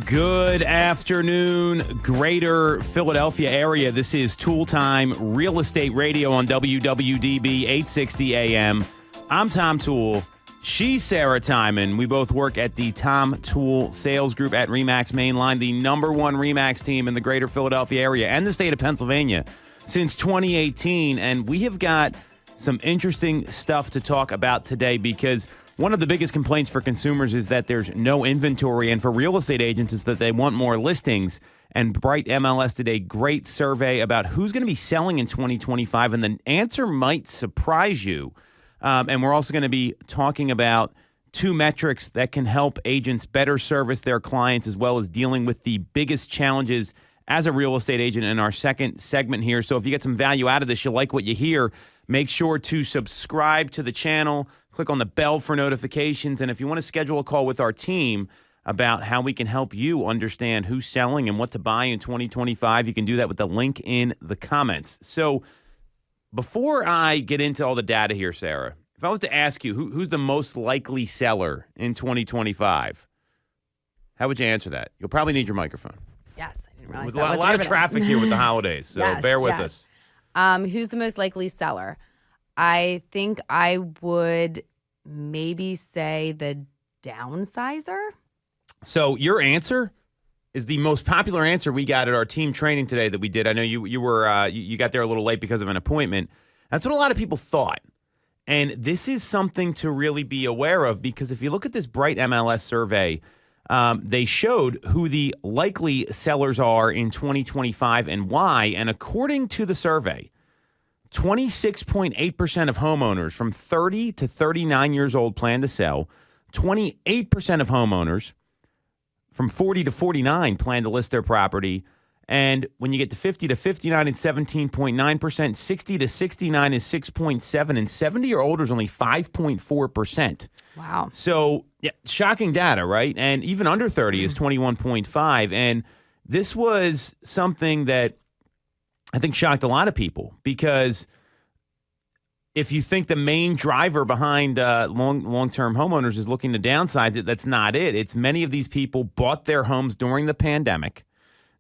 Good afternoon, greater Philadelphia area. This is Toole Time Real Estate Radio on WWDB 860 AM. I'm Tom Toole. She's Sarah Tymon. We both work at the Tom Toole Sales Group at RE/MAX Mainline, the number one RE/MAX team in the greater Philadelphia area and the state of Pennsylvania since 2018. And we have got some interesting stuff to talk about today because one of the biggest complaints for consumers is that there's no inventory, and for real estate agents is that they want more listings. And Bright MLS did a great survey about who's going to be selling in 2025, and the answer might surprise you. And we're also going to be talking about two metrics that can help agents better service their clients, as well as dealing with the biggest challenges as a real estate agent in our second segment here. So if you get some value out of this, you like what you hear, make sure to subscribe to the channel. Click on the bell for notifications. And if you want to schedule a call with our team about how we can help you understand who's selling and what to buy in 2025, you can do that with the link in the comments. So before I get into all the data here, Sarah, if I was to ask you who's the most likely seller in 2025, how would you answer that? You'll probably need your microphone. Yes, I didn't realize With that. a lot of traffic here with the holidays, so bear with us. Who's the most likely seller? I think I would maybe say the downsizer. So your answer is the most popular answer we got at our team training today that we did. I know you were you got there a little late because of an appointment. That's what a lot of people thought. And this is something to really be aware of, because if you look at this Bright MLS survey, they showed who the likely sellers are in 2025 and why. And according to the survey, 26.8% of homeowners from 30 to 39 years old plan to sell. 28% of homeowners from 40 to 49 plan to list their property. And when you get to 50 to 59, it's 17.9%. 60 to 69 is 6.7%. And 70 or older is only 5.4%. Wow. So, yeah, shocking data, right? And even under 30 is 21.5%. And this was something that I think shocked a lot of people, because if you think the main driver behind long-term homeowners is looking to downsize, that's not it. It's many of these people bought their homes during the pandemic.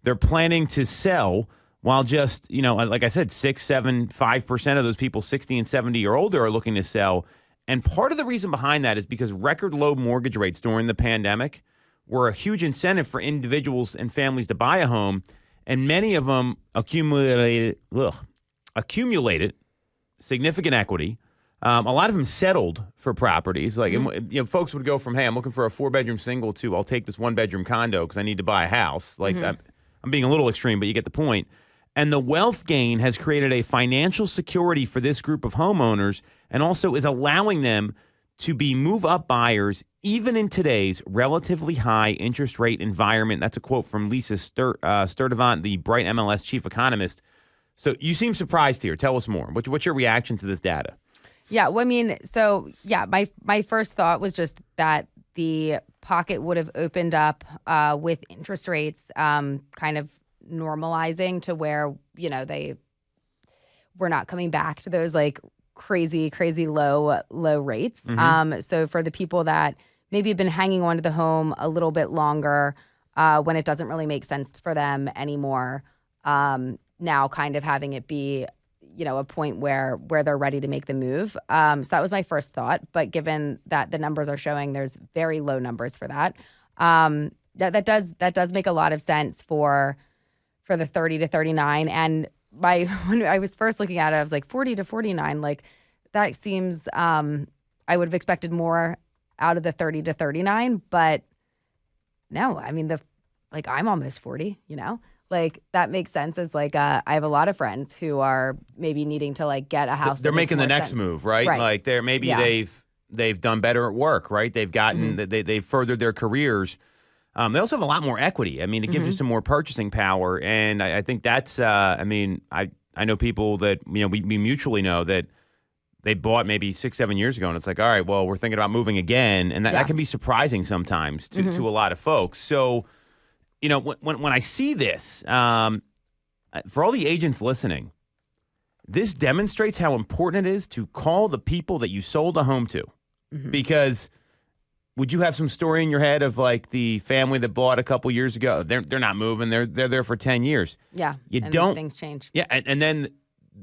They're planning to sell while just, like I said, 6, 7, 5% of those people 60 and 70 or older are looking to sell. And part of the reason behind that is because record low mortgage rates during the pandemic were a huge incentive for individuals and families to buy a home. And many of them accumulated significant equity. A lot of them settled for properties. Like, folks would go from, hey, I'm looking for a 4-bedroom single to I'll take this 1-bedroom condo because I need to buy a house. Like, I'm being a little extreme, but you get the point. And the wealth gain has created a financial security for this group of homeowners, and also is allowing them to be move-up buyers even in today's relatively high interest rate environment. That's a quote from Lisa Sturdivant, the Bright MLS chief economist. So you seem surprised here. Tell us more. What's your reaction to this data? Yeah, well, my first thought was just that the pocket would have opened up with interest rates kind of normalizing to where, they were not coming back to those like crazy low rates. So for the people that maybe have been hanging on to the home a little bit longer when it doesn't really make sense for them anymore, now kind of having it be, a point where they're ready to make the move. So that was my first thought. But given that the numbers are showing there's very low numbers for that, that does make a lot of sense for the 30 to 39. And when I was first looking at it, I was like 40 to 49. Like, that seems I would have expected more out of the 30 to 39. But no, I mean, I'm almost 40, Like, that makes sense. As like I have a lot of friends who are maybe needing to like get a house. They're making the next move, right? Like they've done better at work, right? They've gotten they've furthered their careers. They also have a lot more equity. I mean, it gives you some more purchasing power, and I think that's. I know people that we mutually know that they bought maybe 6, 7 years ago, and it's like, all right, well, we're thinking about moving again, and that can be surprising sometimes to a lot of folks. So, when I see this, for all the agents listening, this demonstrates how important it is to call the people that you sold a home to, because would you have some story in your head of like the family that bought a couple years ago? They're not moving. They're there for 10 years. Yeah. You and don't things change. Yeah, and then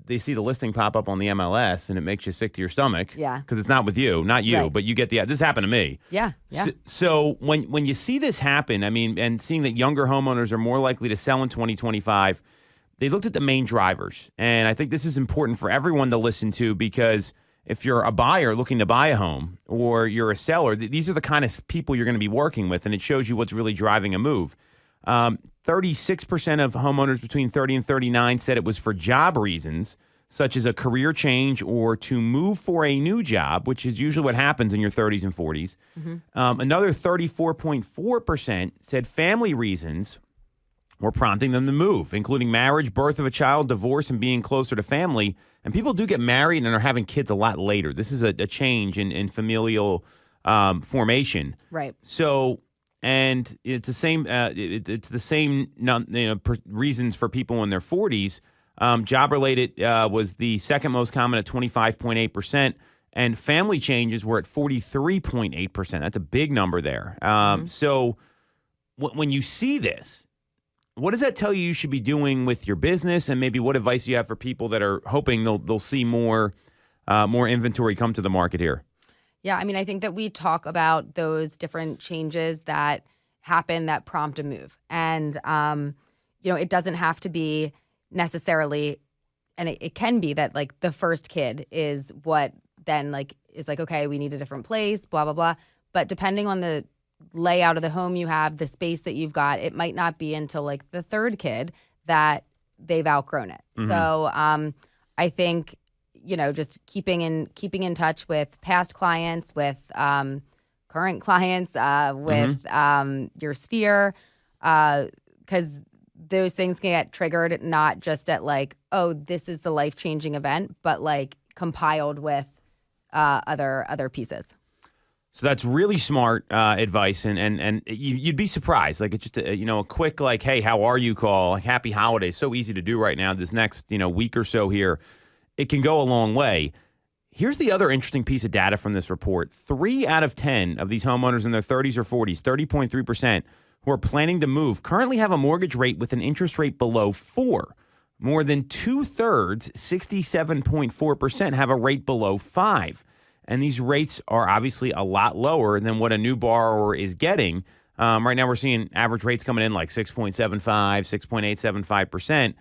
they see the listing pop up on the MLS and it makes you sick to your stomach. Yeah. Because it's not with you, not you, Right. but you get this happened to me. Yeah. Yeah. So when you see this happen, I mean, and seeing that younger homeowners are more likely to sell in 2025, they looked at the main drivers. And I think this is important for everyone to listen to because if you're a buyer looking to buy a home or you're a seller, these are the kind of people you're going to be working with, and it shows you what's really driving a move. 36% of homeowners between 30 and 39 said it was for job reasons, such as a career change or to move for a new job, which is usually what happens in your 30s and 40s. Another 34.4% said family reasons were prompting them to move, including marriage, birth of a child, divorce, and being closer to family. And people do get married and are having kids a lot later. This is a change in familial formation. Right. So, and it's the same. It's the same. Reasons for people in their 40s. Job related was the second most common at 25.8%, and family changes were at 43.8%. That's a big number there. So, when you see this, what does that tell you should be doing with your business, and maybe what advice do you have for people that are hoping they'll see more inventory come to the market here? Yeah, I mean, I think that we talk about those different changes that happen that prompt a move. And, it doesn't have to be necessarily, and it can be that, like, the first kid is what then, like, is like, okay, we need a different place, blah, blah, blah. But depending on the layout of the home you have, the space that you've got, it might not be until, like, the third kid that they've outgrown it. So I think just keeping in touch with past clients, with current clients, with your sphere, because those things can get triggered not just at like, oh, this is the life-changing event, but like compiled with other pieces. So that's really smart advice, and you'd be surprised. Like, it's just a quick like, hey, how are you call, like, happy holidays. So easy to do right now. This next week or so here, it can go a long way. Here's the other interesting piece of data from this report. 3 out of 10 of these homeowners in their 30s or 40s, 30.3%, who are planning to move, currently have a mortgage rate with an interest rate below 4. More than 2/3, 67.4%, have a rate below 5. And these rates are obviously a lot lower than what a new borrower is getting. Right now we're seeing average rates coming in like 6.75, 6.875%.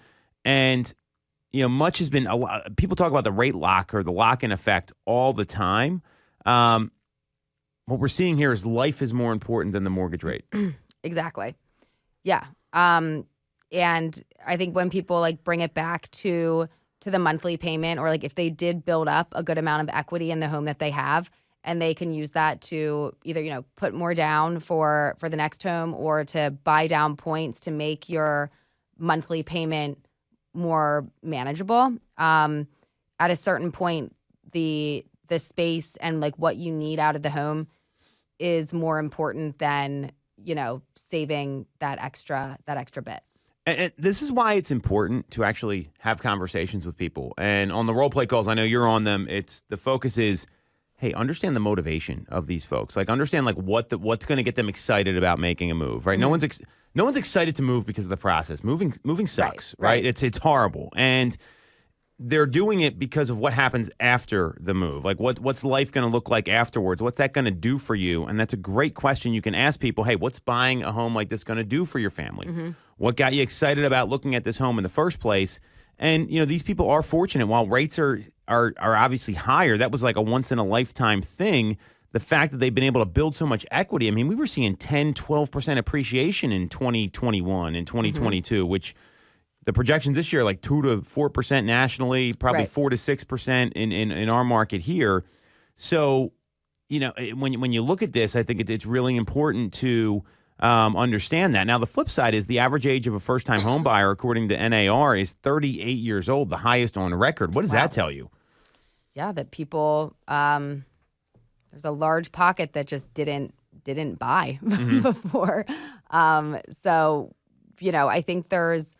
And much has been people talk about the rate lock or the lock-in effect all the time. What we're seeing here is life is more important than the mortgage rate. Exactly. Yeah. And I think when people like bring it back to the monthly payment, or like if they did build up a good amount of equity in the home that they have, and they can use that to either, put more down for the next home, or to buy down points to make your monthly payment more manageable. At a certain point, the space and like what you need out of the home is more important than saving that extra bit. And this is why it's important to actually have conversations with people. And on the role play calls, I know you're on them. The focus is, hey, understand the motivation of these folks. Like, understand like what's going to get them excited about making a move, right? Mm-hmm. No one's excited to move because of the process. Moving sucks, right? It's horrible, and they're doing it because of what happens after the move. Like, what's life going to look like afterwards? What's that going to do for you? And that's a great question you can ask people. Hey, what's buying a home like this going to do for your family? Mm-hmm. What got you excited about looking at this home in the first place? And these people are fortunate. While rates are obviously higher, that was like a once in a lifetime thing. The fact that they've been able to build so much equity. I mean, we were seeing 10, 12% appreciation in 2021 and 2022, which the projections this year are like 2 to 4% nationally, probably 4 to 6% in our market here. So, when you look at this, I think it's really important to understand that. Now, the flip side is the average age of a first-time home buyer, according to NAR, is 38 years old, the highest on record. What does that tell you? Yeah, that people, there's a large pocket that just didn't buy before. So, I think there's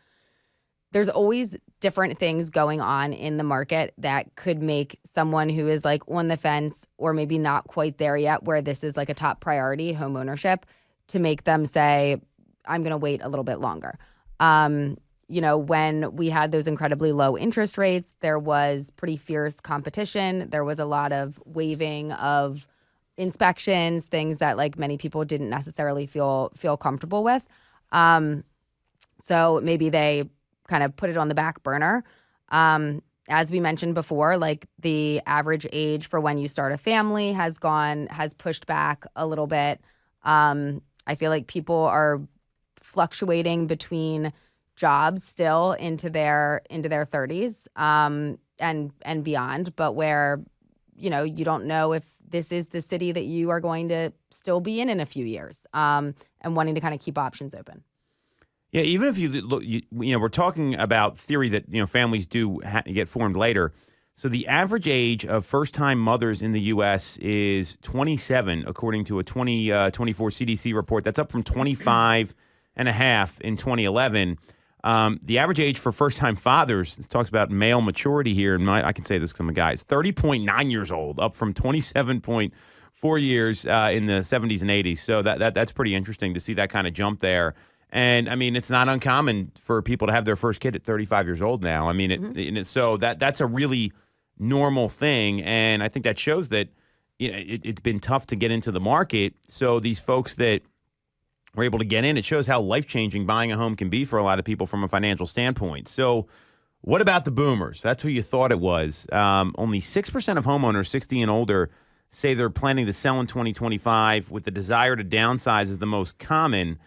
there's always different things going on in the market that could make someone who is like on the fence or maybe not quite there yet, where this is like a top priority, home ownership, to make them say, I'm going to wait a little bit longer. When we had those incredibly low interest rates, there was pretty fierce competition. There was a lot of waiving of inspections, things that like many people didn't necessarily feel comfortable with. So maybe they kind of put it on the back burner. As we mentioned before, like the average age for when you start a family has pushed back a little bit. I feel like people are fluctuating between jobs still into their 30s and beyond, but where you don't know if this is the city that you are going to still be in a few years, and wanting to kind of keep options open. Yeah, even if you look, we're talking about theory that families do get formed later. So the average age of first-time mothers in the U.S. is 27, according to a 2024 CDC report. That's up from 25 and a half in 2011. The average age for first-time fathers, this talks about male maturity here, and I can say this because I'm a guy, is 30.9 years old, up from 27.4 years in the 70s and 80s. So that's pretty interesting to see that kind of jump there. And, I mean, it's not uncommon for people to have their first kid at 35 years old now. I mean, so that's a really normal thing, and I think that shows that it's been tough to get into the market. So these folks that were able to get in, it shows how life-changing buying a home can be for a lot of people from a financial standpoint. So what about the boomers? That's who you thought it was. Only 6% of homeowners 60 and older say they're planning to sell in 2025, with the desire to downsize is the most common.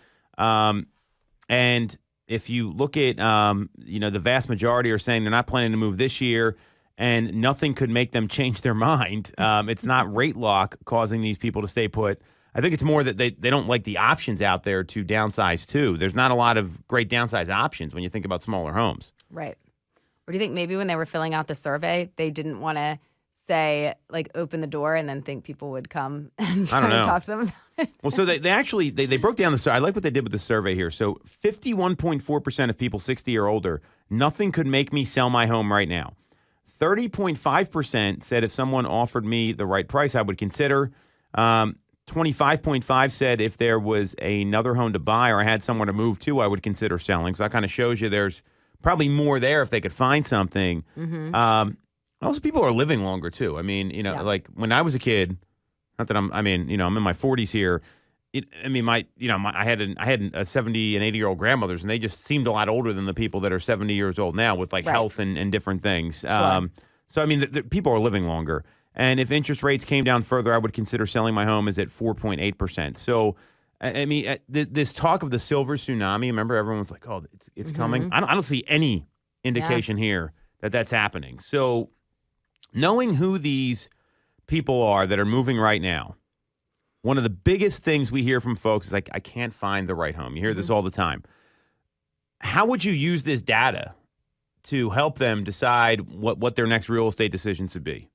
And if you look at, the vast majority are saying they're not planning to move this year, and nothing could make them change their mind. It's not rate lock causing these people to stay put. I think it's more that they don't like the options out there to downsize to. There's not a lot of great downsize options when you think about smaller homes. Right. Or do you think maybe when they were filling out the survey, they didn't want to say, like, open the door and then think people would come and try to talk to them about it? Well, so they actually broke down the survey. I like what they did with the survey here. So 51.4% of people 60 or older, nothing could make me sell my home right now. 30.5% said if someone offered me the right price, I would consider. 25.5% said if there was another home to buy or I had somewhere to move to, I would consider selling. So that kind of shows you there's probably more there if they could find something. Mm-hmm. Also, people are living longer, too. I mean, like when I was a kid, not that I'm in my 40s here. I had a 70 and 80-year-old grandmothers, and they just seemed a lot older than the people that are 70 years old now with health and different things. Sure. So, I mean, the people are living longer. And if interest rates came down further, I would consider selling my home is at 4.8%. So, I mean, this talk of the silver tsunami, remember everyone was like, oh, it's coming. I don't see any indication here that that's happening. So knowing who these people are that are moving right now, one of the biggest things we hear from folks is like, I can't find the right home. You hear this all the time. How would you use this data to help them decide what their next real estate decision should be?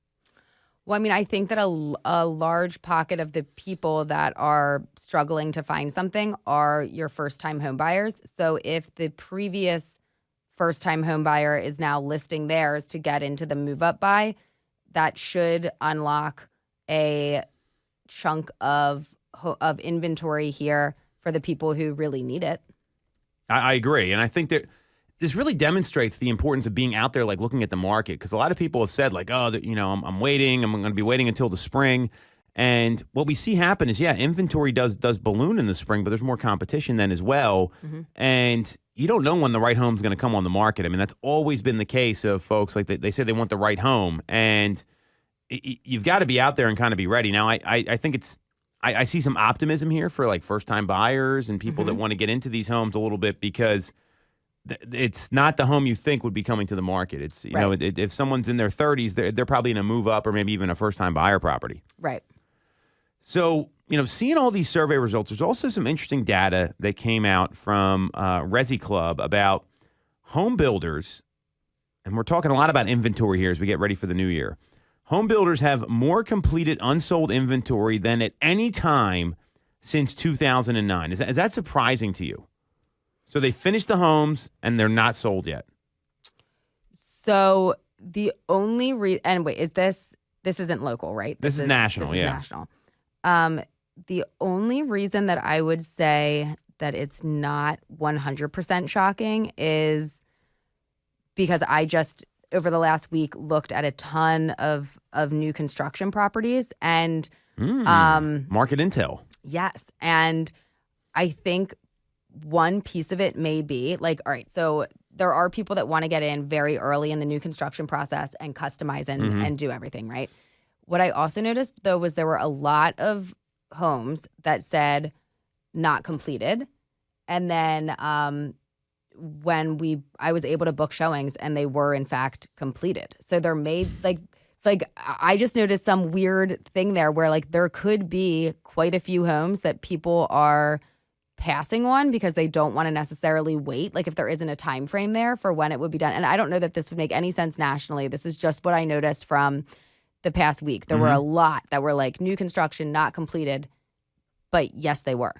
Well, I mean, I think that a large pocket of the people that are struggling to find something are your first-time home buyers. So if the previous first-time home buyer is now listing theirs to get into the move-up buy, that should unlock a chunk of inventory here for the people who really need it. I agree. And I think that this really demonstrates the importance of being out there, like looking at the market, because a lot of people have said like, oh, I'm waiting. I'm going to be waiting until the spring. And what we see happen is, inventory does balloon in the spring, but there's more competition then as well. Mm-hmm. And you don't know when the right home is going to come on the market. I mean, that's always been the case of folks. Like they say they want the right home, and you've got to be out there and kind of be ready. Now, I think I see some optimism here for like first-time buyers and people that want to get into these homes a little bit, because it's not the home you think would be coming to the market. It's if someone's in their 30s, they're probably in a move up or maybe even a first-time buyer property. Right. So, seeing all these survey results, there's also some interesting data that came out from Resi Club about home builders, and we're talking a lot about inventory here as we get ready for the new year. Home builders have more completed unsold inventory than at any time since 2009. Is that surprising to you? So they finished the homes and they're not sold yet. So the only and wait, this isn't local, right? This is national, This is national. The only reason that I would say that it's not 100% shocking is because I just, over the last week, looked at a ton of new construction properties and market intel. Yes. And I think one piece of it may be like, all right, so there are people that want to get in very early in the new construction process and customize and do everything, right? What I also noticed, though, was there were a lot of homes that said not completed. And then I was able to book showings and they were in fact completed. So there may like I just noticed some weird thing there where like there could be quite a few homes that people are passing on because they don't want to necessarily wait. Like if there isn't a time frame there for when it would be done. And I don't know that this would make any sense nationally. This is just what I noticed from the past week. There were a lot that were like new construction, not completed, but yes, they were.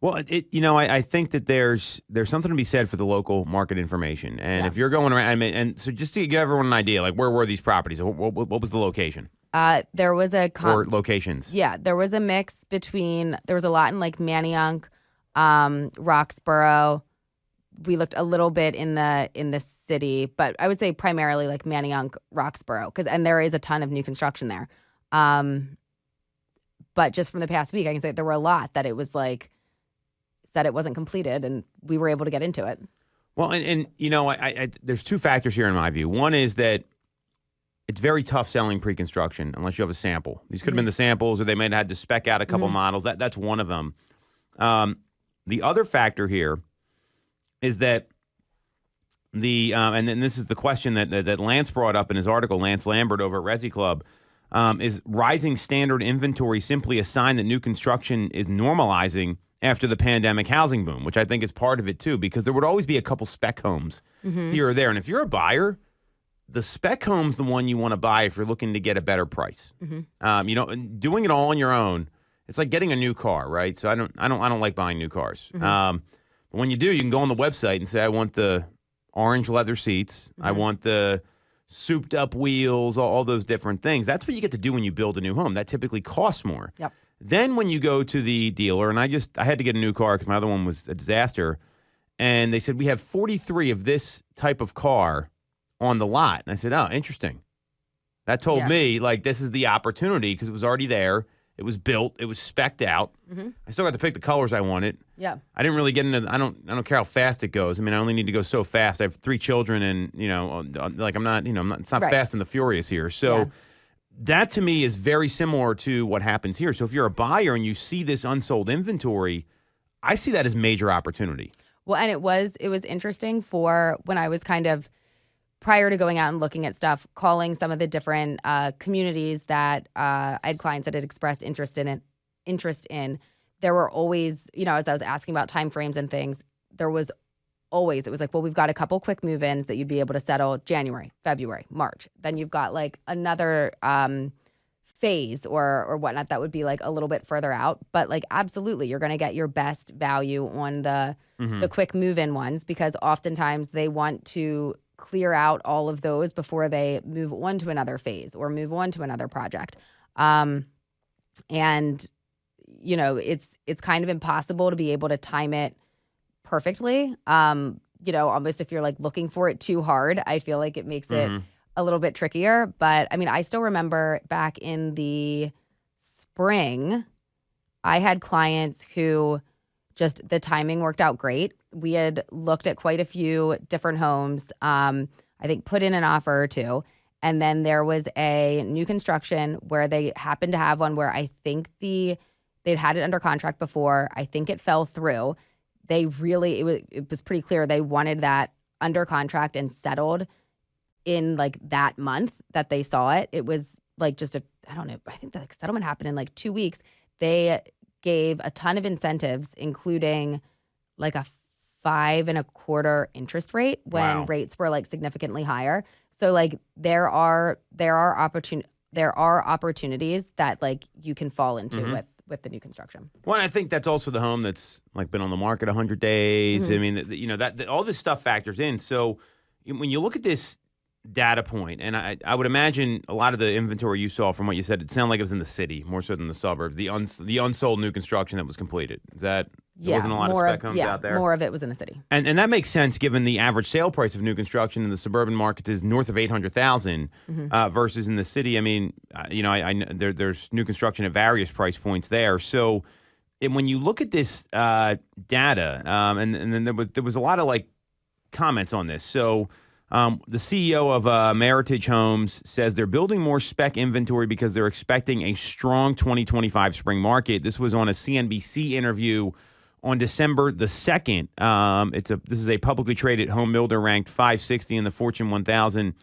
Well, I think that there's something to be said for the local market information. And if you're going around, and so just to give everyone an idea, like where were these properties? What was the location? There was or locations. Yeah, there was a mix between, there was a lot in like Manayunk, Roxborough. We looked a little bit in the city, but I would say primarily like Manayunk, Roxborough, and there is a ton of new construction there. But just from the past week, I can say there were a lot that it was like said it wasn't completed, and we were able to get into it. Well, and there's two factors here in my view. One is that it's very tough selling pre-construction unless you have a sample. These could have been the samples, or they might have had to spec out a couple models. That's one of them. The other factor here is that and then this is the question that Lance brought up in his article, Lance Lambert over at Resi Club, is rising standard inventory simply a sign that new construction is normalizing after the pandemic housing boom, which I think is part of it too, because there would always be a couple spec homes here or there. And if you're a buyer, the spec home's the one you want to buy if you're looking to get a better price. Doing it all on your own, it's like getting a new car, right? So I don't like buying new cars. But when you do, you can go on the website and say, I want the orange leather seats. I want the souped up wheels, all those different things. That's what you get to do when you build a new home. That typically costs more. Yep. Then when you go to the dealer, and I had to get a new car because my other one was a disaster, and they said, we have 43 of this type of car on the lot. And I said, oh, interesting. That told me, like, this is the opportunity because it was already there. It was built. It was spec'd out. I still got to pick the colors I wanted. Yeah. I didn't really get into. I don't care how fast it goes. I mean, I only need to go so fast. I have 3 children, and like I'm not. It's not Fast and the Furious here. So that to me is very similar to what happens here. So if you're a buyer and you see this unsold inventory, I see that as major opportunity. Well, and it was interesting for when I was kind of prior to going out and looking at stuff, calling some of the different communities that I had clients that had expressed interest in. There were always, as I was asking about timeframes and things, it was like, well, we've got a couple quick move-ins that you'd be able to settle January, February, March. Then you've got like another phase or whatnot that would be like a little bit further out. But like, absolutely, you're going to get your best value on the quick move-in ones because oftentimes they want to clear out all of those before they move on to another phase or move on to another project. And it's kind of impossible to be able to time it perfectly. Almost if you're like looking for it too hard, I feel like it makes it a little bit trickier. But I mean, I still remember back in the spring, I had clients who just the timing worked out great. We had looked at quite a few different homes. I think put in an offer or two. And then there was a new construction where they happened to have one where I think they'd had it under contract before. I think it fell through. It was pretty clear they wanted that under contract and settled in like that month that they saw it. It was like I don't know, I think the settlement happened in like 2 weeks. They gave a ton of incentives, including like a 5.25% interest rate when rates were like significantly higher. So like there are opportunities that like you can fall into with the new construction. Well, I think that's also the home that's like been on the market 100 days. I mean, that all this stuff factors in. So when you look at this data point, and I would imagine a lot of the inventory you saw from what you said, it sounded like it was in the city more so than the suburbs. The unsold new construction that was completed. Is that there wasn't a lot of spec homes out there? More of it was in the city, and that makes sense given the average sale price of new construction in the suburban markets is north of $800,000 versus in the city. I mean, I there's new construction at various price points there. So, and when you look at this data, and then there was a lot of like comments on this. So. The CEO of Meritage Homes says they're building more spec inventory because they're expecting a strong 2025 spring market. This was on a CNBC interview on December the 2nd. This is a publicly traded home builder ranked 560 in the Fortune 1000.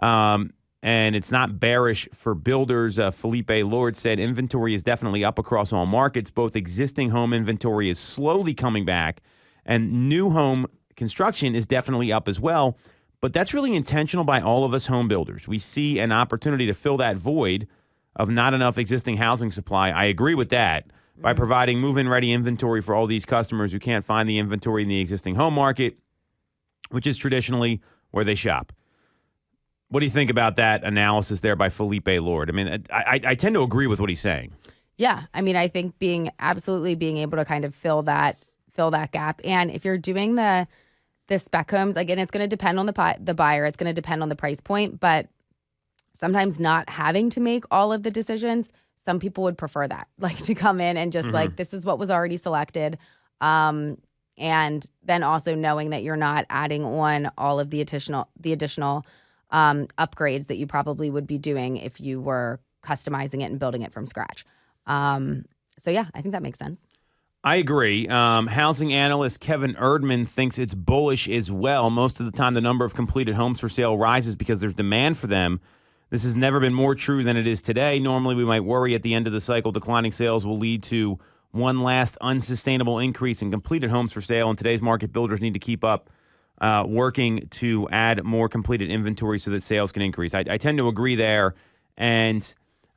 And it's not bearish for builders. Felipe Lord said inventory is definitely up across all markets. Both existing home inventory is slowly coming back, and new home construction is definitely up as well. But that's really intentional by all of us home builders. We see an opportunity to fill that void of not enough existing housing supply. I agree with that. By providing move-in ready inventory for all these customers who can't find the inventory in the existing home market, which is traditionally where they shop. What do you think about that analysis there by Felipe Lord? I mean, I tend to agree with what he's saying. Yeah, I mean, I think being able to kind of fill that gap, and if you're doing the spec homes, again, it's going to depend on the buyer. It's going to depend on the price point, but sometimes not having to make all of the decisions, some people would prefer that, like to come in and just like, this is what was already selected. And then also knowing that you're not adding on all of the additional upgrades that you probably would be doing if you were customizing it and building it from scratch. So yeah, I think that makes sense. I agree. Housing analyst Kevin Erdman thinks it's bullish as well. Most of the time, the number of completed homes for sale rises because there's demand for them. This has never been more true than it is today. Normally, we might worry at the end of the cycle declining sales will lead to one last unsustainable increase in completed homes for sale. In today's market, builders need to keep up working to add more completed inventory so that sales can increase. I tend to agree there. And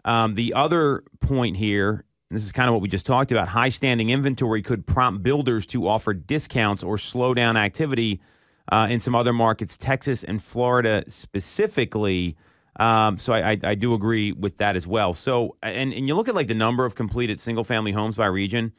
the other point here, and this is kind of what we just talked about, high standing inventory could prompt builders to offer discounts or slow down activity in some other markets, Texas and Florida specifically. So I do agree with that as well. So, and you look at like the number of completed single family homes by region,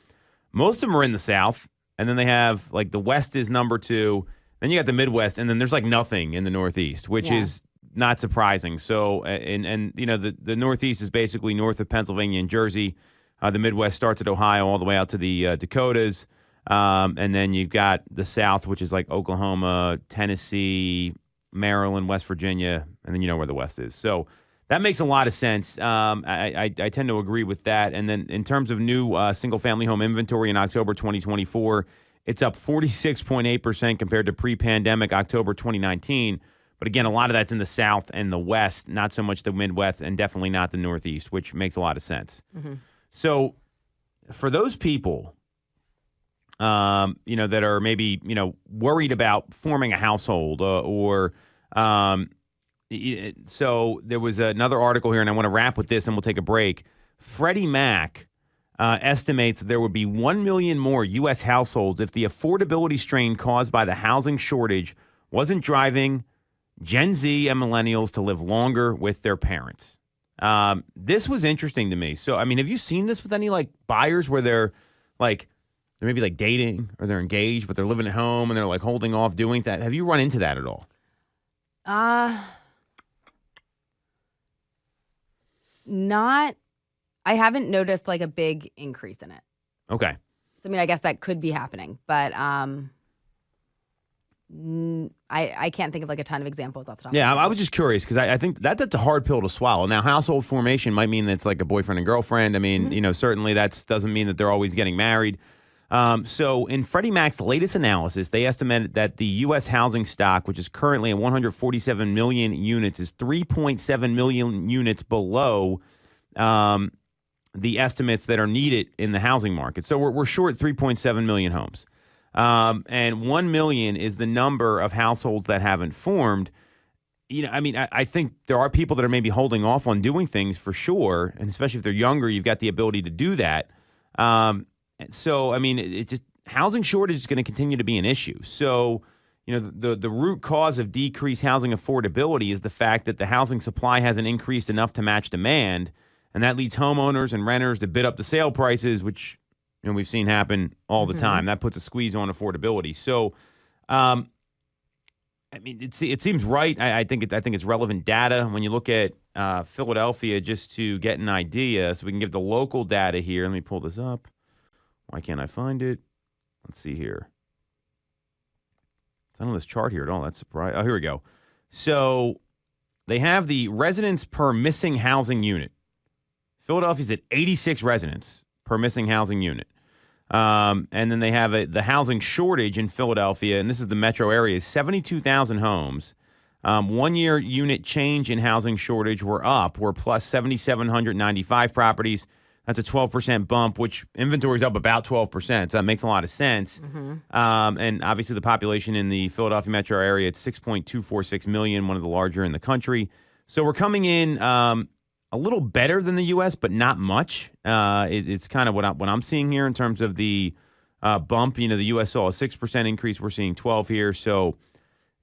most of them are in the South, and then they have like the West is number 2, then you got the Midwest, and then there's like nothing in the Northeast, which is not surprising. So, and you know, the Northeast is basically north of Pennsylvania and Jersey. The Midwest starts at Ohio all the way out to the Dakotas. And then you've got the South, which is like Oklahoma, Tennessee, Maryland, West Virginia, and then you know where the West is. So that makes a lot of sense. I tend to agree with that. And then in terms of new single-family home inventory in October 2024, it's up 46.8% compared to pre-pandemic October 2019. But again, a lot of that's in the South and the West, not so much the Midwest, and definitely not the Northeast, which makes a lot of sense. Mm-hmm. So for those people, that are maybe, worried about forming a household so there was another article here, and I want to wrap with this and we'll take a break. Freddie Mac estimates that there would be 1 million more U.S. households if the affordability strain caused by the housing shortage wasn't driving Gen Z and millennials to live longer with their parents. This was interesting to me. So, I mean, have you seen this with any like buyers where they're maybe like dating or they're engaged, but they're living at home and they're like holding off doing that? Have you run into that at all? I haven't noticed like a big increase in it. Okay. So, I mean, I guess that could be happening, but I can't think of like a ton of examples off the top of my head. I was just curious because I think that's a hard pill to swallow. Now, household formation might mean that it's like a boyfriend and girlfriend. I mean, certainly that doesn't mean that they're always getting married. So in Freddie Mac's latest analysis, they estimated that the U.S. housing stock, which is currently at 147 million units, is 3.7 million units below the estimates that are needed in the housing market. So we're short 3.7 million homes. And 1 million is the number of households that haven't formed. I think there are people that are maybe holding off on doing things for sure. And especially if they're younger, you've got the ability to do that. So, I mean, it just housing shortage is going to continue to be an issue. So, the root cause of decreased housing affordability is the fact that the housing supply hasn't increased enough to match demand, and that leads homeowners and renters to bid up the sale prices, which we've seen happen all the time. That puts a squeeze on affordability. So, it seems right. I think it's relevant data when you look at Philadelphia, just to get an idea. So we can give the local data here. Let me pull this up. Why can't I find it? Let's see here. It's not on this chart here at all. That's surprising. Oh, here we go. So they have the residents per missing housing unit. Philadelphia's at 86 residents per missing housing unit. And then they have the housing shortage in Philadelphia, and this is the metro area, is 72,000 homes. 1 year unit change in housing shortage, we're plus 7,795 properties. That's a 12% bump, which inventory is up about 12%. So that makes a lot of sense. And obviously the population in the Philadelphia metro area, it's 6.246 million, one of the larger in the country. So we're coming in a little better than the U.S., but not much. It's kind of what I'm seeing here in terms of the bump. The U.S. saw a 6% increase. We're seeing 12 here. So,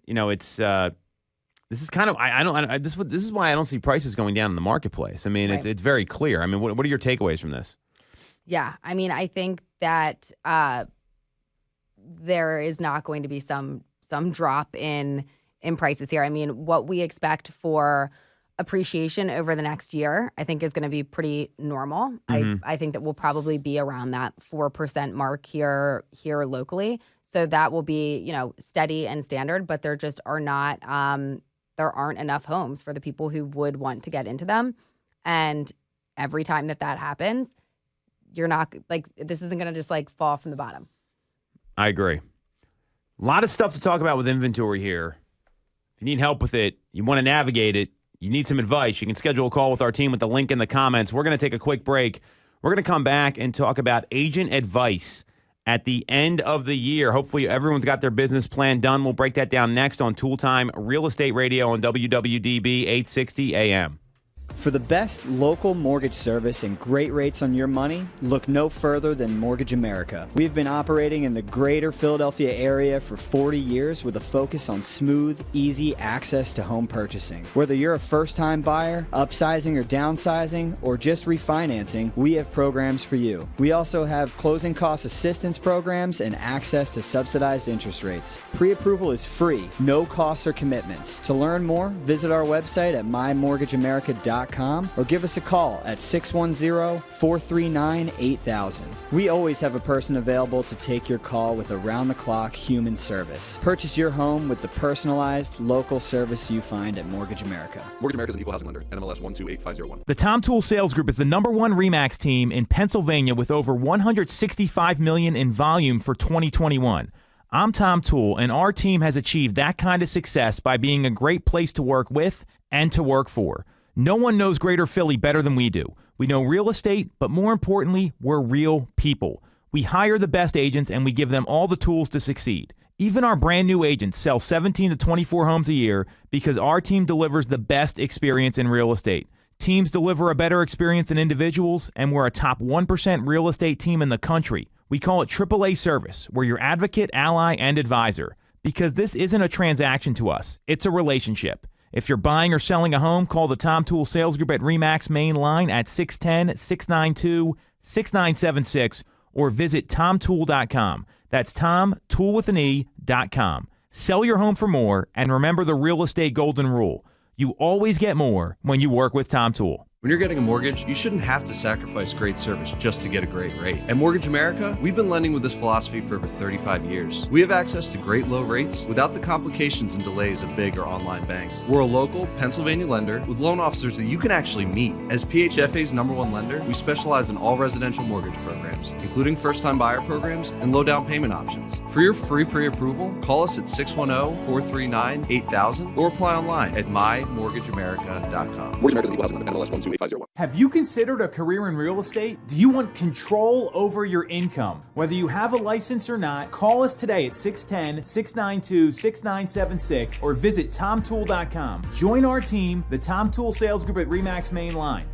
it's this is kind of this is why I don't see prices going down in the marketplace. Right. It's very clear. What are your takeaways from this? Yeah, I think that there is not going to be some drop in prices here. What we expect for appreciation over the next year, I think, is going to be pretty normal. I think that we'll probably be around that 4% mark here locally. So that will be, steady and standard, but there just are not, there aren't enough homes for the people who would want to get into them. And every time that happens, you're not, this isn't going to just fall from the bottom. I agree. A lot of stuff to talk about with inventory here. If you need help with it, you want to navigate it, you need some advice, you can schedule a call with our team with the link in the comments. We're going to take a quick break. We're going to come back and talk about agent advice at the end of the year. Hopefully everyone's got their business plan done. We'll break that down next on Tool Time Real Estate Radio on WWDB 860 AM. For the best local mortgage service and great rates on your money, look no further than Mortgage America. We've been operating in the greater Philadelphia area for 40 years with a focus on smooth, easy access to home purchasing. Whether you're a first-time buyer, upsizing or downsizing, or just refinancing, we have programs for you. We also have closing cost assistance programs and access to subsidized interest rates. Pre-approval is free, no costs or commitments. To learn more, visit our website at mymortgageamerica.com or give us a call at 610-439-8000. We always have a person available to take your call with around-the-clock human service. Purchase your home with the personalized local service you find at Mortgage America. Mortgage America is an equal housing lender. NMLS 128501. The Tom Toole Sales Group is the #1 RE/MAX team in Pennsylvania with over $165 million in volume for 2021. I'm Tom Toole, and our team has achieved that kind of success by being a great place to work with and to work for. No one knows Greater Philly better than we do. We know real estate, but more importantly, we're real people. We hire the best agents and we give them all the tools to succeed. Even our brand new agents sell 17 to 24 homes a year because our team delivers the best experience in real estate. Teams deliver a better experience than individuals, and we're a top 1% real estate team in the country. We call it AAA service. We're your advocate, ally, and advisor. Because this isn't a transaction to us. It's a relationship. If you're buying or selling a home, call the Tom Toole Sales Group at RE/MAX main line at 610-692-6976 or visit tomtoole.com. That's tomtoole.com. Sell your home for more, and remember the real estate golden rule. You always get more when you work with Tom Toole. When you're getting a mortgage, you shouldn't have to sacrifice great service just to get a great rate. At Mortgage America, we've been lending with this philosophy for over 35 years. We have access to great low rates without the complications and delays of big or online banks. We're a local Pennsylvania lender with loan officers that you can actually meet. As PHFA's #1 lender, we specialize in all residential mortgage programs, including first-time buyer programs and low down payment options. For your free pre-approval, call us at 610-439-8000 or apply online at mymortgageamerica.com. Mortgage America is an equal housing lender. NMLS 128501. Have you considered a career in real estate? Do you want control over your income? Whether you have a license or not, call us today at 610-692-6976 or visit tomtoole.com. Join our team, the Tom Toole Sales Group at RE/MAX main line.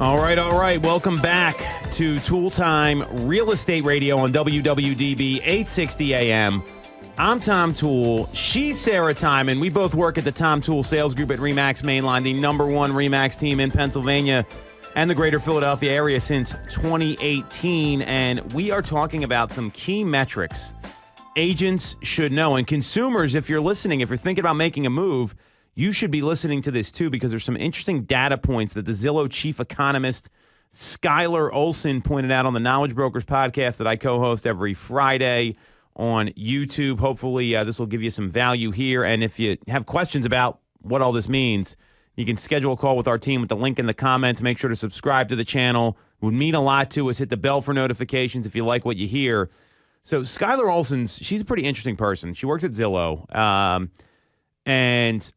All right. Welcome back to Tool Time Real Estate Radio on WWDB 860 AM. I'm Tom Toole. She's Sarah Tymon. We both work at the Tom Toole Sales Group at RE/MAX Mainline, the #1 RE/MAX team in Pennsylvania and the greater Philadelphia area since 2018. And we are talking about some key metrics agents should know. And consumers, if you're listening, if you're thinking about making a move, you should be listening to this too, because there's some interesting data points that the Zillow chief economist Skylar Olson pointed out on the Knowledge Brokers podcast that I co-host every Friday on YouTube. Hopefully this will give you some value here. And if you have questions about what all this means, you can schedule a call with our team with the link in the comments. Make sure to subscribe to the channel. It would mean a lot to us. Hit the bell for notifications if you like what you hear. So Skylar Olson, she's a pretty interesting person. She works at Zillow, and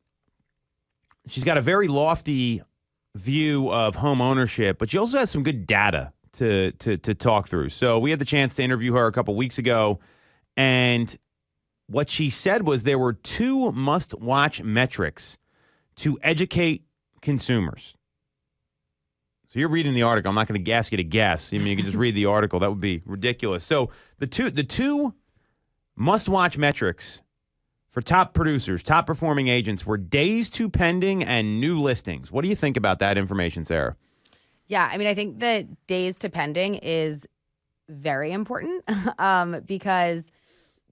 she's got a very lofty view of home ownership, but she also has some good data to talk through. So we had the chance to interview her a couple weeks ago, and what she said was there were 2 must-watch metrics to educate consumers. So you're reading the article. I'm not going to ask you to guess. I mean, you can just read the article. That would be ridiculous. So the two must-watch metrics for top producers, top performing agents were days to pending and new listings. What do you think about that information, Sarah? Yeah, I mean, I think that days to pending is very important because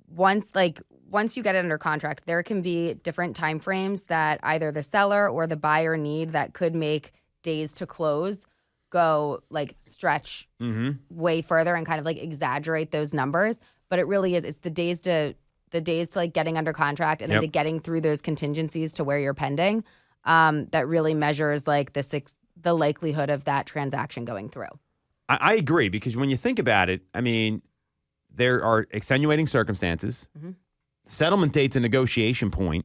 once you get it under contract, there can be different time frames that either the seller or the buyer need that could make days to close go stretch way further and kind of exaggerate those numbers. But it really is, it's the days to getting under contract and then to getting through those contingencies to where you're pending that really measures the likelihood of that transaction going through. I agree, because when you think about it, I mean, there are extenuating circumstances. Settlement date's a negotiation point.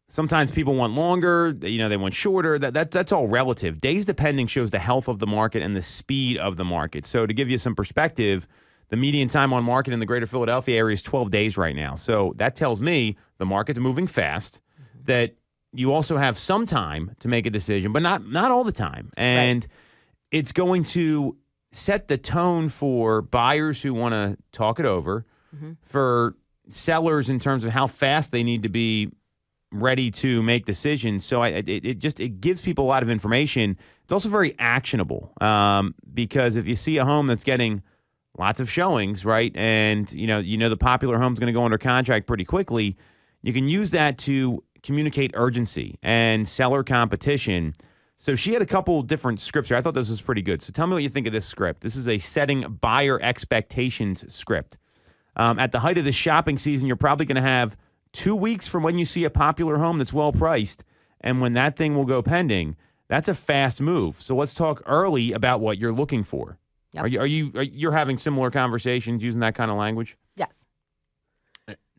Sometimes people want longer, they want shorter. That's all relative. Days to pending shows the health of the market and the speed of the market. So to give you some perspective, the median time on market in the greater Philadelphia area is 12 days right now. So that tells me the market's moving fast, that you also have some time to make a decision, but not all the time. And it's going to set the tone for buyers who want to talk it over, for sellers in terms of how fast they need to be ready to make decisions. So it gives people a lot of information. It's also very actionable because if you see a home that's getting lots of showings, right, and the popular home's going to go under contract pretty quickly, you can use that to communicate urgency and seller competition. So she had a couple different scripts here. I thought this was pretty good. So tell me what you think of this script. This is a setting buyer expectations script. At the height of the shopping season, you're probably going to have 2 weeks from when you see a popular home that's well priced, and when that thing will go pending. That's a fast move. So let's talk early about what you're looking for. Yep. Are you having similar conversations using that kind of language? Yes.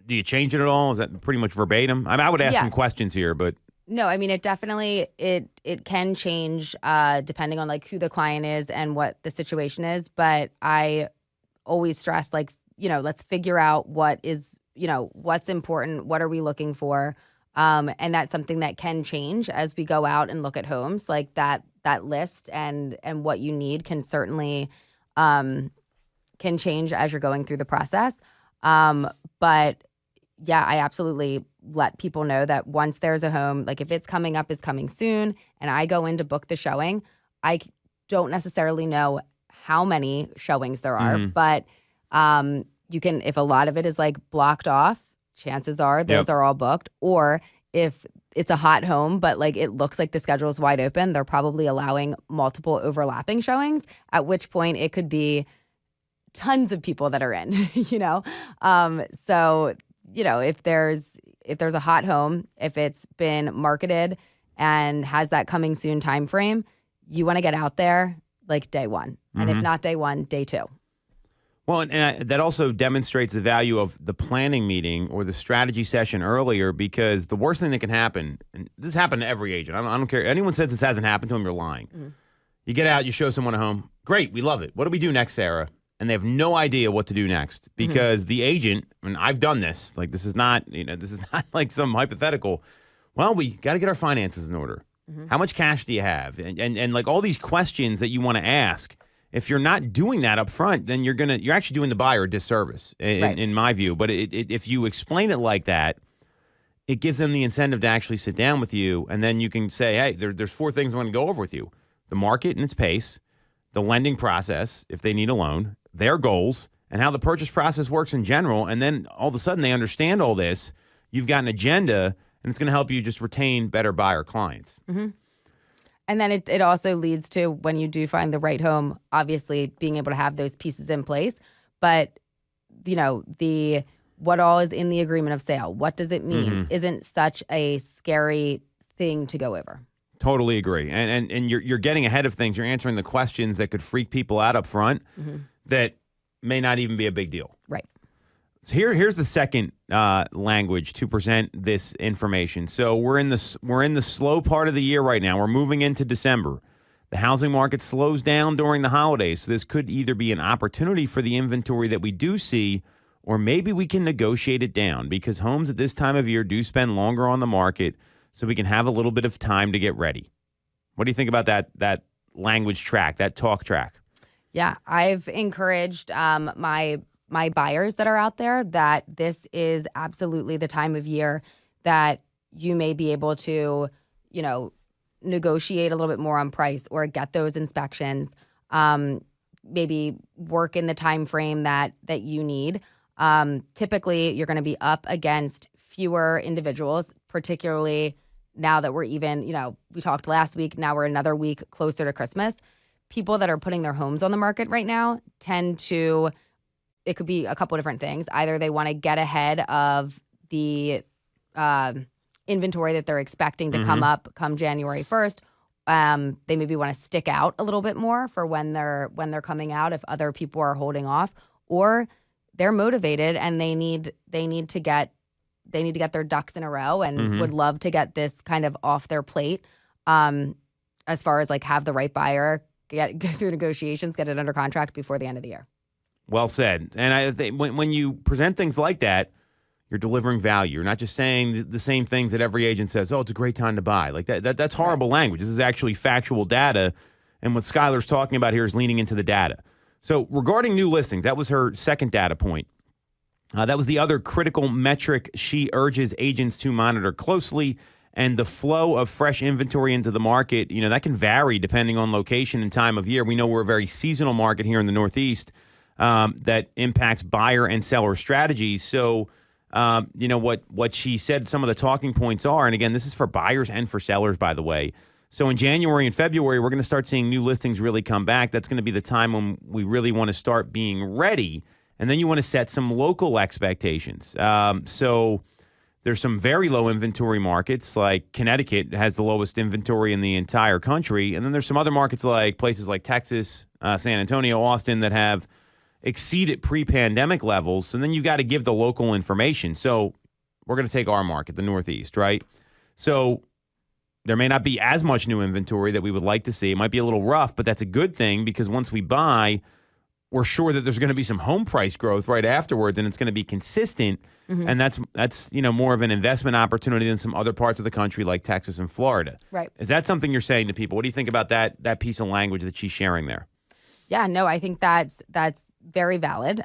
Do you change it at all? Is that pretty much verbatim? I mean, I would ask some questions here, but no. I mean, it definitely it can change depending on who the client is and what the situation is. But I always stress let's figure out what is what's important. What are we looking for? And that's something that can change as we go out and look at homes. That list and what you need can certainly can change as you're going through the process. But yeah, I absolutely let people know that once there's a home, if it's coming up, is coming soon, and I go in to book the showing, I don't necessarily know how many showings there are, but you can, if a lot of it is blocked off, chances are those are all booked. Or if it's a hot home, but it looks like the schedule is wide open, they're probably allowing multiple overlapping showings, at which point it could be tons of people that are in, So, if there's a hot home, if it's been marketed and has that coming soon time frame, you want to get out there day one. And if not day one, day two. Well, and that also demonstrates the value of the planning meeting or the strategy session earlier, because the worst thing that can happen, and this happened to every agent, I don't care. Anyone says this hasn't happened to them, you're lying. You get out, you show someone a home. Great, we love it. What do we do next, Sarah? And they have no idea what to do next because the agent, and I've done this, this is not, this is not some hypothetical. Well, we got to get our finances in order. How much cash do you have? And like all these questions that you want to ask. If you're not doing that up front, then you're actually doing the buyer a disservice, in my view. But if you explain it like that, it gives them the incentive to actually sit down with you, and then you can say, hey, there's 4 things I want to go over with you. The market and its pace, the lending process, if they need a loan, their goals, and how the purchase process works in general. And then all of a sudden they understand all this. You've got an agenda, and it's going to help you just retain better buyer clients. Mm-hmm. And then it also leads to, when you do find the right home, obviously being able to have those pieces in place. But, what all is in the agreement of sale, what does it mean, isn't such a scary thing to go over. Totally agree. And you're getting ahead of things. You're answering the questions that could freak people out up front that may not even be a big deal. Right. So here's the second language to present this information. So we're in the slow part of the year right now. We're moving into December. The housing market slows down during the holidays. So this could either be an opportunity for the inventory that we do see, or maybe we can negotiate it down, because homes at this time of year do spend longer on the market, so we can have a little bit of time to get ready. What do you think about that language track, that talk track? Yeah, I've encouraged my buyers that are out there that this is absolutely the time of year that you may be able to, negotiate a little bit more on price or get those inspections, maybe work in the time frame that you need. Typically, you're going to be up against fewer individuals, particularly now that we're even, we talked last week, now we're another week closer to Christmas. People that are putting their homes on the market right now tend to, it could be a couple of different things. Either they want to get ahead of the inventory that they're expecting to come up come January 1st. They maybe want to stick out a little bit more for when they're coming out if other people are holding off, or they're motivated and they need to get their ducks in a row and would love to get this kind of off their plate, as far as like have the right buyer, go through negotiations, get it under contract before the end of the year. Well said. And I think when you present things like that, you're delivering value. You're not just saying the same things that every agent says, oh, it's a great time to buy. Like that's horrible language. This is actually factual data. And what Skylar's talking about here is leaning into the data. So regarding new listings, that was her second data point. That was the other critical metric she urges agents to monitor closely. And the flow of fresh inventory into the market, that can vary depending on location and time of year. We know we're a very seasonal market here in the Northeast that impacts buyer and seller strategies. So, what she said some of the talking points are, and again, this is for buyers and for sellers, by the way. So in January and February, we're going to start seeing new listings really come back. That's going to be the time when we really want to start being ready. And then you want to set some local expectations. So there's some very low inventory markets, like Connecticut has the lowest inventory in the entire country. And then there's some other markets like places like Texas, San Antonio, Austin that have exceeded pre-pandemic levels. And then you've got to give the local information. So we're going to take our market, the Northeast, right? So there may not be as much new inventory that we would like to see. It might be a little rough, but that's a good thing, because once we buy, we're sure that there's going to be some home price growth right afterwards, and it's going to be consistent. And that's more of an investment opportunity than some other parts of the country like Texas and Florida. Right. Is that something you're saying to people? What do you think about that piece of language that she's sharing there? Yeah, no, I think that's very valid.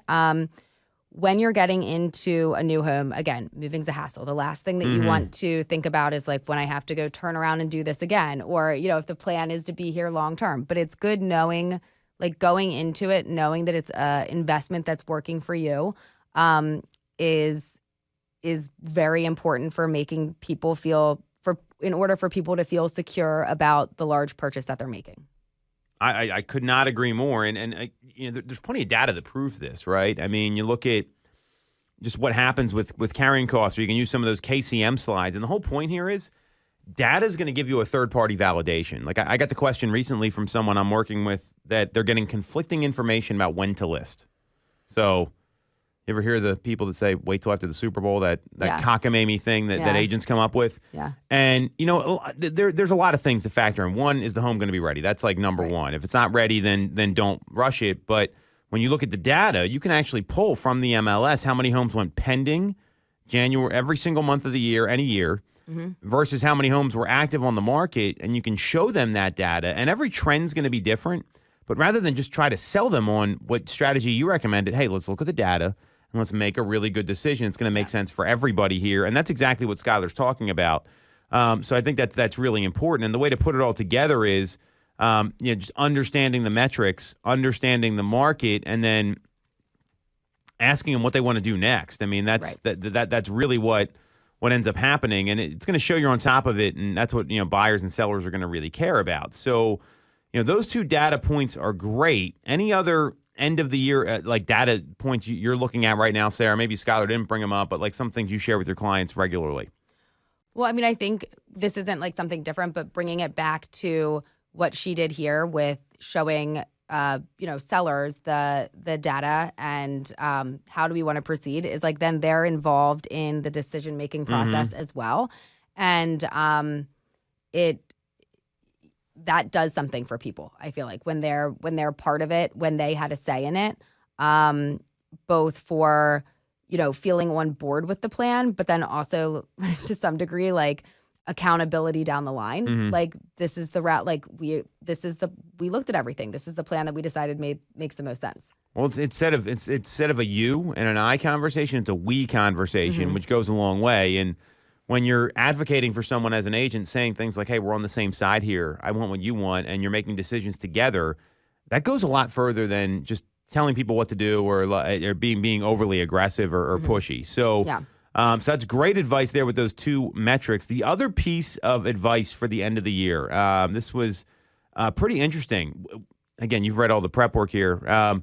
When you're getting into a new home, again, moving's a hassle. The last thing that you want to think about is like when I have to go turn around and do this again, or, if the plan is to be here long term. But it's good knowing, like going into it, knowing that it's an investment that's working for you, is very important for making people in order for people to feel secure about the large purchase that they're making. I could not agree more. And there's plenty of data that proves this, right? I mean, you look at just what happens with carrying costs, or you can use some of those KCM slides. And the whole point here is data is going to give you a third-party validation. Like I got the question recently from someone I'm working with that they're getting conflicting information about when to list. So you ever hear the people that say, wait till after the Super Bowl, that cockamamie thing that agents come up with? Yeah. And, there's a lot of things to factor in. One, is the home going to be ready? That's like number one. If it's not ready, then don't rush it. But when you look at the data, you can actually pull from the MLS how many homes went pending January, every single month of the year, any year, versus how many homes were active on the market, and you can show them that data. And every trend's going to be different, but rather than just try to sell them on what strategy you recommended, hey, let's look at the data and let's make a really good decision. It's going to make sense for everybody here, and that's exactly what Skylar's talking about. So I think that's really important. And the way to put it all together is, just understanding the metrics, understanding the market, and then asking them what they want to do next. I mean, that's that's really what ends up happening, and it's going to show you're on top of it, and that's what buyers and sellers are going to really care about. So, those two data points are great. Any other end of the year like data points you're looking at right now, Sarah? Maybe Skylar didn't bring them up, but like some things you share with your clients regularly. Well, I mean, I think this isn't like something different, but bringing it back to what she did here with showing, sellers the data and how do we want to proceed is like then they're involved in the decision-making process as well. And that does something for people, I feel like, when they're part of it, when they had a say in it, both for feeling on board with the plan, but then also to some degree, like accountability down the line. Like this is the route, like we looked at everything. This is the plan that we decided makes the most sense. Well, it's instead of a you and an I conversation, it's a we conversation, which goes a long way. And when you're advocating for someone as an agent, saying things like, hey, we're on the same side here, I want what you want, and you're making decisions together, that goes a lot further than just telling people what to do or being overly aggressive or pushy. So, so that's great advice there with those two metrics. The other piece of advice for the end of the year, this was pretty interesting. Again, you've read all the prep work here.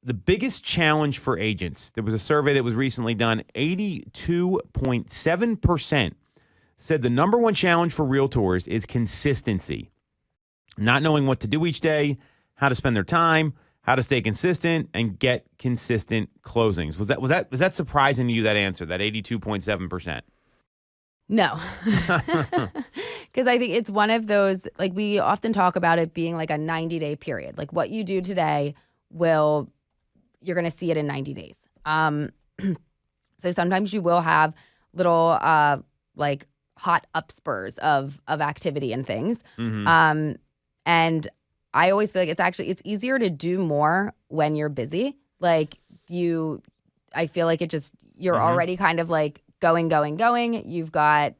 The biggest challenge for agents, there was a survey that was recently done, 82.7% said the number one challenge for realtors is consistency. Not knowing what to do each day, how to spend their time, how to stay consistent and get consistent closings. Was that surprising to you, that answer, that 82.7%? No, because I think it's one of those, like we often talk about it being like a 90-day period. Like what you do today you're going to see it in 90 days. So sometimes you will have little like hot upspurs of activity and things. And I always feel like it's easier to do more when you're busy. Like I feel like you're already kind of like going. You've got,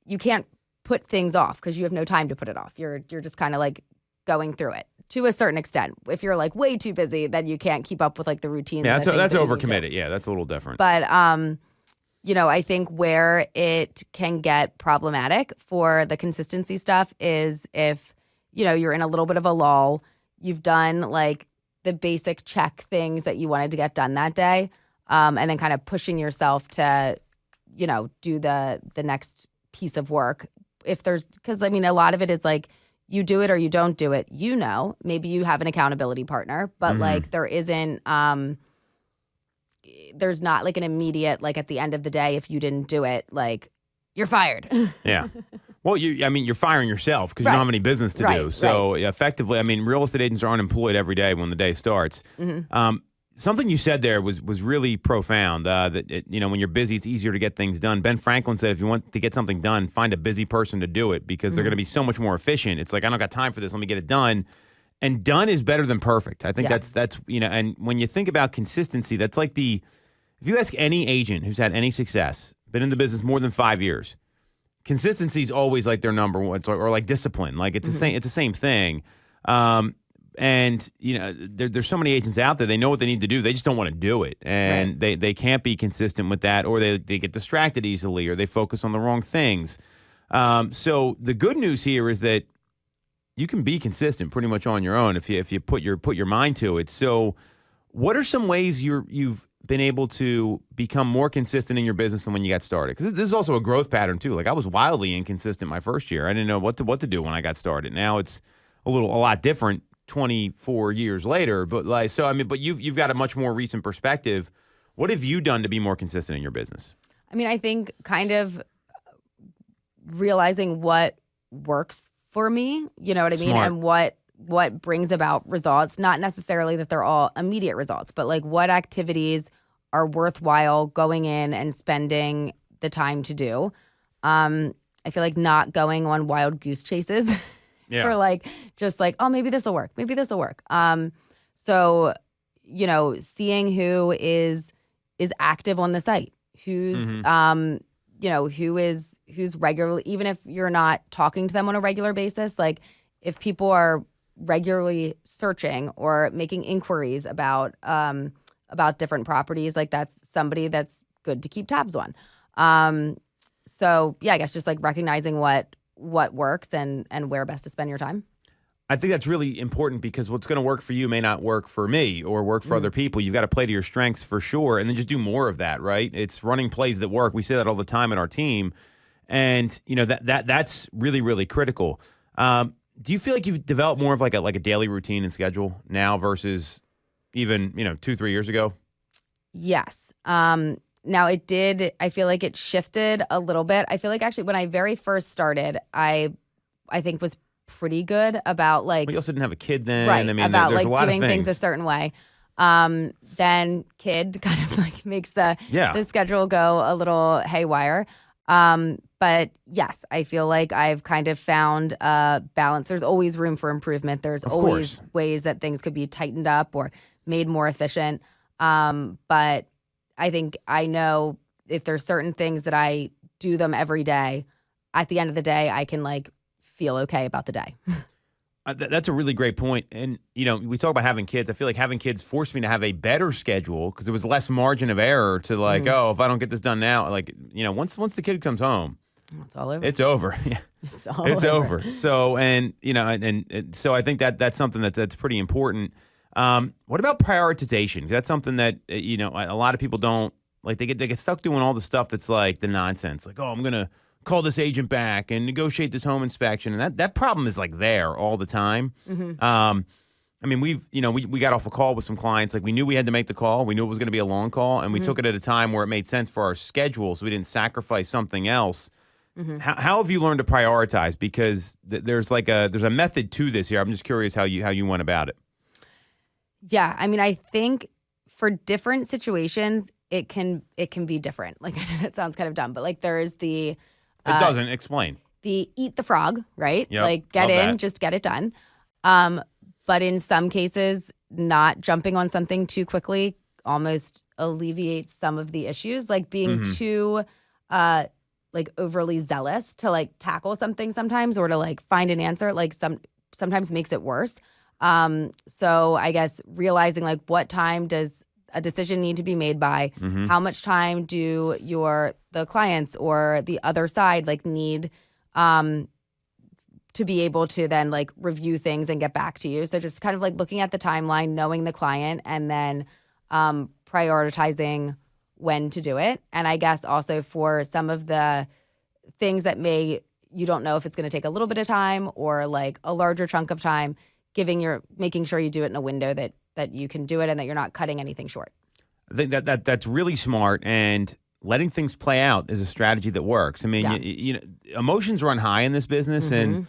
you can't put things off because you have no time to put it off. You're just kind of like going through it to a certain extent. If you're like way too busy, then you can't keep up with like the routines. Yeah, that's overcommitted. Yeah, that's a little different. But, I think where it can get problematic for the consistency stuff is if, you're in a little bit of a lull, you've done like the basic check things that you wanted to get done that day, and then kind of pushing yourself to, do the next piece of work. Because a lot of it is like you do it or you don't do it. Maybe you have an accountability partner, but like there isn't, there's not like an immediate, like at the end of the day, if you didn't do it, like you're fired. Yeah. Well, you're firing yourself because you don't have any business to do. So effectively, real estate agents are unemployed every day when the day starts. Something you said there was really profound. When you're busy, it's easier to get things done. Ben Franklin said, if you want to get something done, find a busy person to do it because they're going to be so much more efficient. It's like, I don't got time for this. Let me get it done. And done is better than perfect. I think that's and when you think about consistency, that's like if you ask any agent who's had any success, been in the business more than 5 years, consistency is always like their number one, or like discipline. Like it's the same thing. And there's so many agents out there. They know what they need to do. They just don't want to do it, and they can't be consistent with that, or they get distracted easily, or they focus on the wrong things. So the good news here is that you can be consistent pretty much on your own if you put your mind to it. So, what are some ways you've been able to become more consistent in your business than when you got started? Because this is also a growth pattern too. Like I was wildly inconsistent my first year. I didn't know what to do when I got started. Now it's a lot different 24 years later. But but you've got a much more recent perspective. What have you done to be more consistent in your business? I think kind of realizing what works for me, you know what I mean? Smart. And what brings about results, not necessarily that they're all immediate results, but like what activities are worthwhile going in and spending the time to do. I feel like not going on wild goose chases for like, just like, oh, maybe this will work. Maybe this will work. So, seeing who is active on the site, who's, who's regularly, even if you're not talking to them on a regular basis, like if people are regularly searching or making inquiries about different properties, like that's somebody that's good to keep tabs on. So yeah, I guess just like recognizing what works and where best to spend your time. I think that's really important because what's going to work for you may not work for me or work for other people. You've got to play to your strengths for sure, and then just do more of that, right? It's running plays that work. We say that all the time in our team, and that's really, really critical. Do you feel like you've developed more of like a daily routine and schedule now versus even 2-3 years ago? Yes. Now I feel like it shifted a little bit. I feel like actually when I very first started, I think was pretty good about like. But you also didn't have a kid then. Right. I mean, about there's like a lot doing of things a certain way. Then kid kind of like makes the schedule go a little haywire. But yes, I feel like I've kind of found a balance. There's always room for improvement. There's always ways that things could be tightened up or made more efficient. But I think I know if there's certain things that I do them every day, at the end of the day, I can like feel okay about the day. That's a really great point. And, we talk about having kids. I feel like having kids forced me to have a better schedule because there was less margin of error to like, oh, if I don't get this done now, like, once the kid comes home, it's all over. It's over. Yeah. It's over. So, and so I think that's something that's pretty important. What about prioritization? That's something that, a lot of people don't like. They get stuck doing all the stuff that's like the nonsense. Like, oh, I'm going to call this agent back and negotiate this home inspection. And that problem is like there all the time. I mean, we got off a call with some clients. Like we knew we had to make the call. We knew it was going to be a long call. And we took it at a time where it made sense for our schedule. So we didn't sacrifice something else. How have you learned to prioritize? Because there's a method to this here. I'm just curious how you went about it. Yeah, I mean, I think for different situations, it can be different. Like, I know that sounds kind of dumb, but like there's the it doesn't explain the eat the frog, right? Yep, like get in, that. just get it done. But in some cases, not jumping on something too quickly almost alleviates some of the issues. Like being too like overly zealous to like tackle something sometimes or to like find an answer, like sometimes makes it worse. So I guess realizing like what time does a decision need to be made by, how much time do the clients or the other side like need to be able to then like review things and get back to you. So just kind of like looking at the timeline, knowing the client, and then prioritizing when to do it. And I guess also for some of the things that you don't know if it's going to take a little bit of time or like a larger chunk of time, making sure you do it in a window that you can do it and that you're not cutting anything short. I think that's really smart, and letting things play out is a strategy that works. I mean, emotions run high in this business, and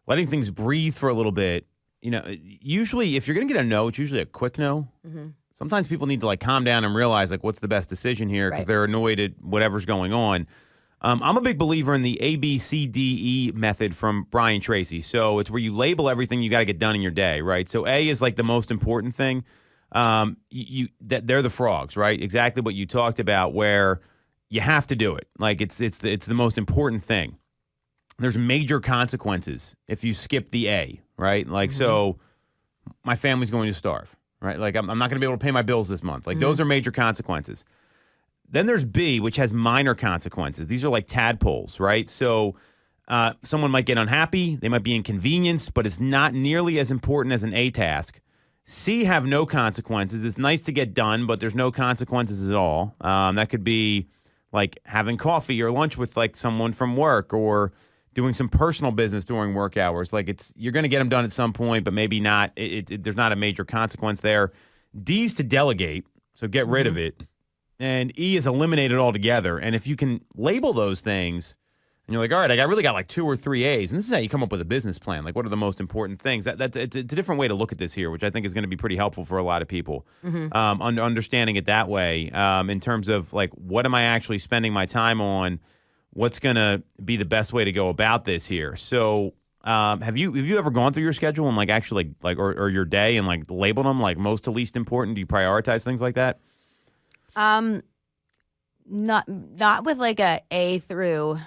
letting things breathe for a little bit. Usually if you're going to get a no, it's usually a quick no. Sometimes people need to like calm down and realize like what's the best decision here because they're annoyed at whatever's going on. I'm a big believer in the ABCDE method from Brian Tracy. So it's where you label everything you got to get done in your day, right? So A is like the most important thing. They're the frogs, right? Exactly what you talked about, where you have to do it. Like it's the most important thing. There's major consequences if you skip the A, right? Like so, my family's going to starve, right? Like I'm not going to be able to pay my bills this month. Like those are major consequences. Then there's B, which has minor consequences. These are like tadpoles, right? So someone might get unhappy. They might be inconvenienced, but it's not nearly as important as an A task. C have no consequences. It's nice to get done, but there's no consequences at all. That could be like having coffee or lunch with like someone from work or doing some personal business during work hours. Like you're going to get them done at some point, but maybe not. There's not a major consequence there. D is to delegate, so get rid of it. And E is eliminated altogether. And if you can label those things, And you're like, all right, I really got like 2 or 3 A's. And this is how you come up with a business plan. Like, what are the most important things? It's a different way to look at this here, which I think is going to be pretty helpful for a lot of people. Understanding it that way in terms of, like, what am I actually spending my time on? What's going to be the best way to go about this here? So have you ever gone through your schedule and, like, actually, like, or your day and, like, labeled them, like, most to least important? Do you prioritize things like that? Not with, like, A through,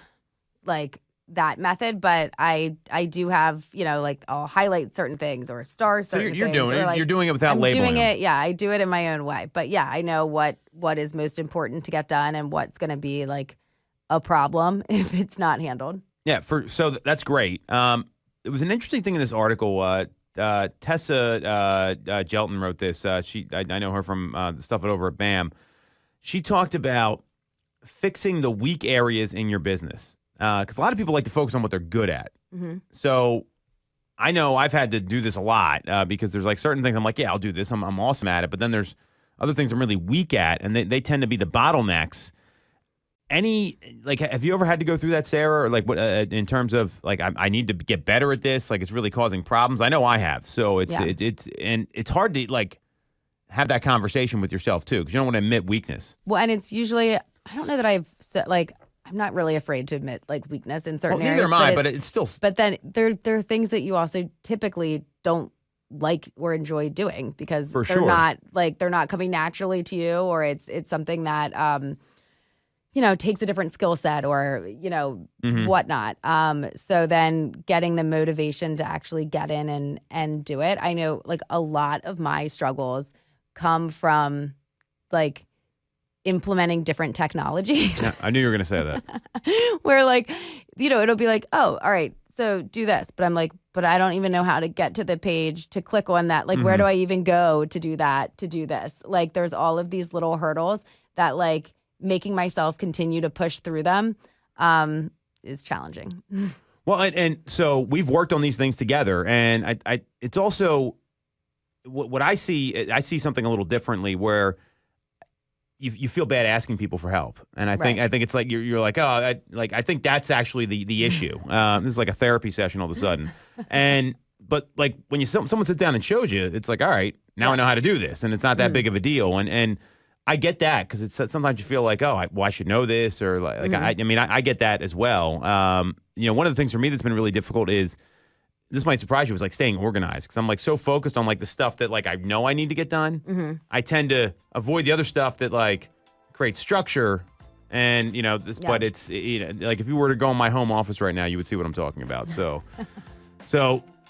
like, that method, but I do have, like, I'll highlight certain things or star certain things. You're doing it. Like, You're doing it without labeling doing them. it. Yeah, I do it in my own way. But yeah, I know what is most important to get done and what's going to be, like, a problem if it's not handled. Yeah, so that's great. It was an interesting thing in this article. Tessa Gelton wrote this. I know her from the stuff over at BAM. She talked about fixing the weak areas in your business. Because a lot of people like to focus on what they're good at. Mm-hmm. So I know I've had to do this a lot because there's like certain things I'm like, yeah, I'll do this. I'm awesome at it. But then there's other things I'm really weak at, and they tend to be the bottlenecks. Have you ever had to go through that, Sarah? Or like what in terms of like I need to get better at this? Like it's really causing problems. I know I have. So it's hard to like have that conversation with yourself too because you don't want to admit weakness. Well, and it's usually I don't know that I've said like. I'm not really afraid to admit like weakness in certain areas. Neither am I, but it's still. But then there are things that you also typically don't like or enjoy doing because they're not coming naturally to you, or it's something that takes a different skill set or whatnot. So then getting the motivation to actually get in and do it. I know like a lot of my struggles come from like implementing different technologies. Yeah, I knew you were going to say that. Where like, it'll be like, oh, all right, so do this. But I'm like, but I don't even know how to get to the page to click on that. Like, where do I even go to do that, to do this? Like, there's all of these little hurdles that like making myself continue to push through them is challenging. Well, and so we've worked on these things together. And I it's also what I see something a little differently where you feel bad asking people for help, and I think it's like you're like, oh, I think that's actually the issue. This is like a therapy session all of a sudden, but like when someone sits down and shows you, it's like, all right, now I know how to do this, and it's not that big of a deal, and I get that because it's sometimes you feel like, oh, I should know this, or like I get that as well. One of the things for me that's been really difficult is. This might surprise you, is like staying organized because I'm like so focused on like the stuff that like I know I need to get done. Mm-hmm. I tend to avoid the other stuff that like creates structure and but it's like if you were to go in my home office right now, you would see what I'm talking about. So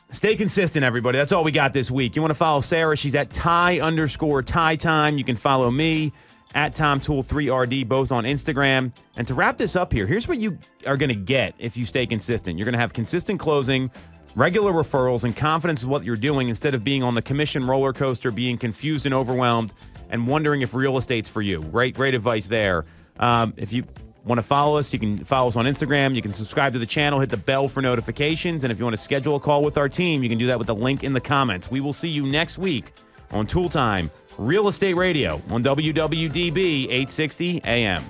stay consistent, everybody. That's all we got this week. You want to follow Sarah? She's at Ty_Ty Time. You can follow me at Tom Toole 3RD, both on Instagram. And to wrap this up here, here's what you are going to get if you stay consistent. You're going to have consistent closing, regular referrals, and confidence in what you're doing instead of being on the commission roller coaster, being confused and overwhelmed, and wondering if real estate's for you. Great advice there. If you want to follow us, you can follow us on Instagram. You can subscribe to the channel, hit the bell for notifications. And if you want to schedule a call with our team, you can do that with the link in the comments. We will see you next week on Tool Time Real Estate Radio on WWDB 860 AM.